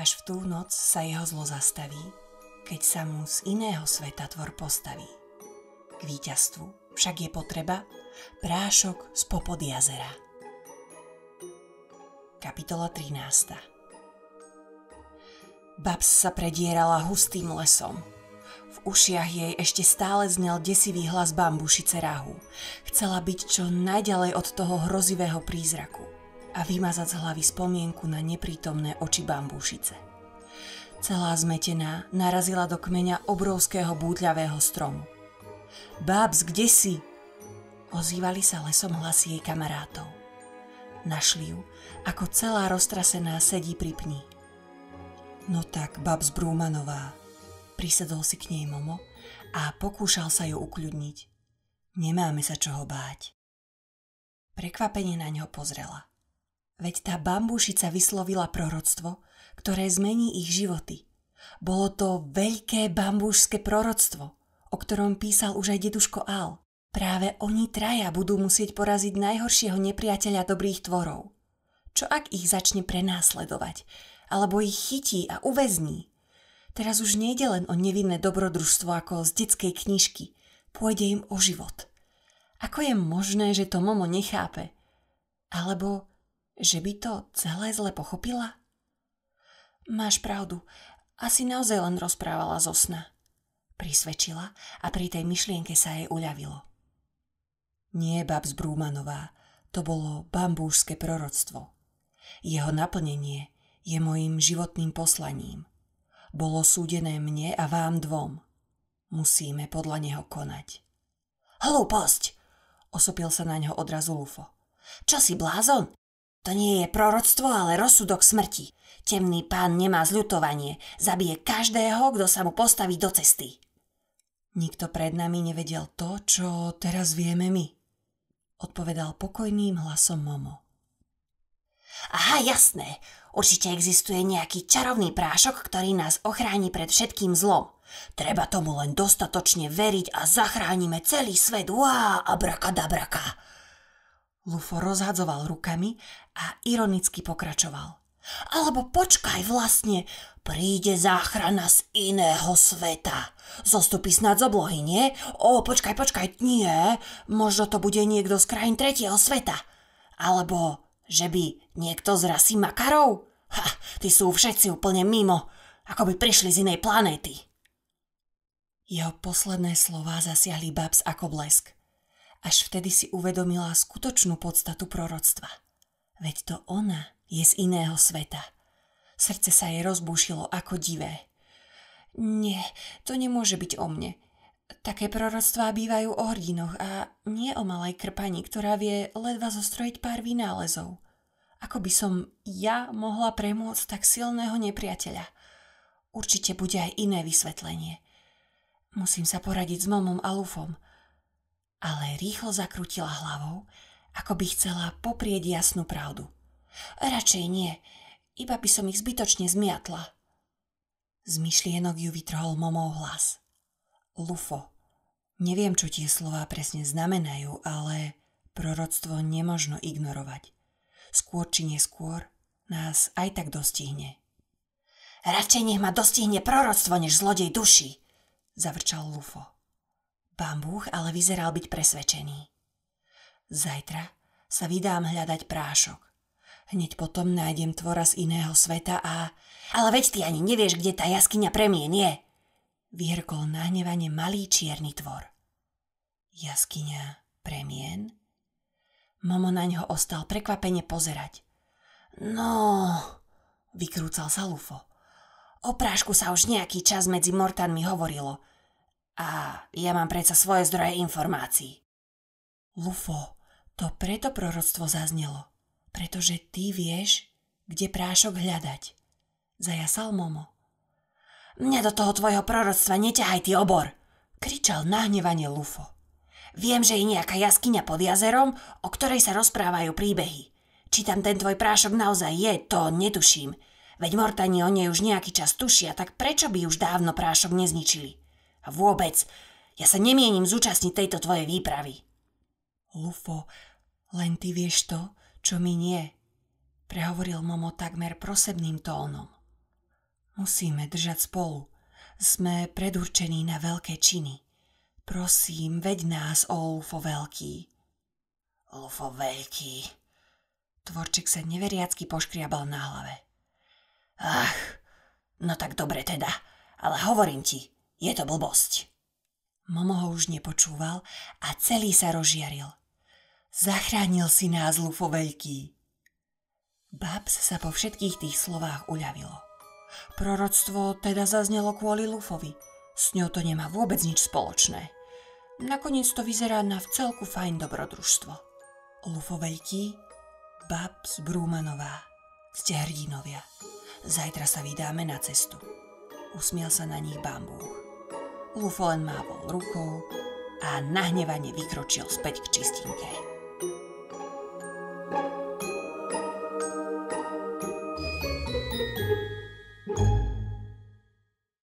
Až v tú noc sa jeho zlo zastaví, keď sa mu z iného sveta tvor postaví. K víťazstvu však je potreba prášok spopod jazera. Kapitola 13. Babs sa predierala hustým lesom. V ušiach jej ešte stále znel desivý hlas bambušice rahu. Chcela byť čo najďalej od toho hrozivého prízraku a vymazať z hlavy spomienku na neprítomné oči bambúšice. Celá zmetená narazila do kmeňa obrovského bútľavého stromu. Babs, kde si? Ozývali sa lesom hlasy jej kamarátov. Našli ju, ako celá roztrasená sedí pri pni. No tak, Babs Brúmanová, prisedol si k nej Momo a pokúšal sa ju ukľudniť. Nemáme sa čoho báť. Prekvapene na ňo pozrela. Veď tá bambúšica vyslovila proroctvo, ktoré zmení ich životy. Bolo to veľké bambúšske proroctvo, o ktorom písal už aj deduško Al. Práve oni traja budú musieť poraziť najhoršieho nepriateľa dobrých tvorov. Čo ak ich začne prenásledovať, alebo ich chytí a uväzní? Teraz už nejde len o nevinné dobrodružstvo ako z detskej knižky. Pôjde im o život. Ako je možné, že to Momo nechápe? Alebo že by to celé zle pochopila? Máš pravdu, asi naozaj len rozprávala zo sna. Prisvedčila a pri tej myšlienke sa jej uľavilo. Nie, Babs Brúmanová, to bolo bambúšske proroctvo. Jeho naplnenie je mojím životným poslaním. Bolo súdené mne a vám dvom. Musíme podľa neho konať. Hlúposť! Osopil sa na ňo odrazu Lufo. Čo si blázon? To nie je proroctvo, ale rozsudok smrti. Temný pán nemá zľutovanie. Zabije každého, kto sa mu postaví do cesty. Nikto pred nami nevedel to, čo teraz vieme my, odpovedal pokojným hlasom Momo. Aha, jasné. Určite existuje nejaký čarovný prášok, ktorý nás ochráni pred všetkým zlom. Treba tomu len dostatočne veriť a zachránime celý svet. Uá, abrakadabraka. Lufo rozhadzoval rukami a ironicky pokračoval. Alebo počkaj, vlastne, príde záchrana z iného sveta. Zostupí snad z oblohy, nie? Počkaj, nie. Možno to bude niekto z krajín tretieho sveta. Alebo že by niekto z rasy makarov? Tí sú všetci úplne mimo, ako by prišli z inej planéty. Jeho posledné slová zasiahli Babs ako blesk. Až vtedy si uvedomila skutočnú podstatu proroctva. Veď to ona je z iného sveta. Srdce sa jej rozbúšilo ako divé. Nie, to nemôže byť o mne. Také proroctvá bývajú o hrdinoch a nie o malej krpani, ktorá vie ledva zostrojiť pár vynálezov. Ako by som ja mohla premôcť tak silného nepriateľa? Určite bude aj iné vysvetlenie. Musím sa poradiť s Momom a Lufom. Ale rýchlo zakrútila hlavou, ako by chcela poprieť jasnú pravdu. Radšej nie, iba by som ich zbytočne zmiatla. Z myšlienok ju vytrhol Momov hlas. Lufo, neviem, čo tie slová presne znamenajú, ale proroctvo nemožno ignorovať. Skôr či neskôr nás aj tak dostihne. Radšej nech ma dostihne proroctvo, než zlodej duši, zavrčal Lufo. Bambúch ale vyzeral byť presvedčený. Zajtra sa vydám hľadať prášok. Hneď potom nájdem tvora z iného sveta a... Ale veď ty ani nevieš, kde tá jaskyňa premien je, vyhrkol nahnevane malý čierny tvor. Jaskyňa premien? Momo na ňo ostal prekvapene pozerať. No, vykrúcal sa Lufo. O prášku sa už nejaký čas medzi Mortanmi hovorilo. A ja mám predsa svoje zdroje informácií. Lufo, to preto proroctvo zaznelo. Pretože ty vieš, kde prášok hľadať. Zajasal Momo. Mňa do toho tvojho proroctva neťahaj ty obor, kričal nahnevane Lufo. Viem, že je nejaká jaskyňa pod jazerom, o ktorej sa rozprávajú príbehy. Či tam ten tvoj prášok naozaj je, to netuším. Veď Mortani o nej už nejaký čas tušia, tak prečo by už dávno prášok nezničili? A vôbec, ja sa nemienim zúčastniť tejto tvojej výpravy. Lufo, len ty vieš to, čo mi nie, prehovoril Momo takmer prosebným tónom. Musíme držať spolu. Sme predurčení na veľké činy. Prosím, veď nás o Lufo Veľký. Lufo Veľký. Tvorček sa neveriacky poškriabal na hlave. Ach, no tak dobre teda, ale hovorím ti, je to blbosť. Momo ho už nepočúval a celý sa rozžiaril. Zachránil si nás, Lufo Veľký. Babs sa po všetkých tých slovách uľavilo. Proroctvo teda zaznelo kvôli Lufovi. S ňou to nemá vôbec nič spoločné. Nakoniec to vyzerá na vcelku fajn dobrodružstvo. Lufo Veľký, Babs Brúmanová, ste hrdinovia. Zajtra sa vydáme na cestu. Usmiel sa na nich Bambúch. Lufo len mávol rukou a nahnevane vykročil späť k čistinke.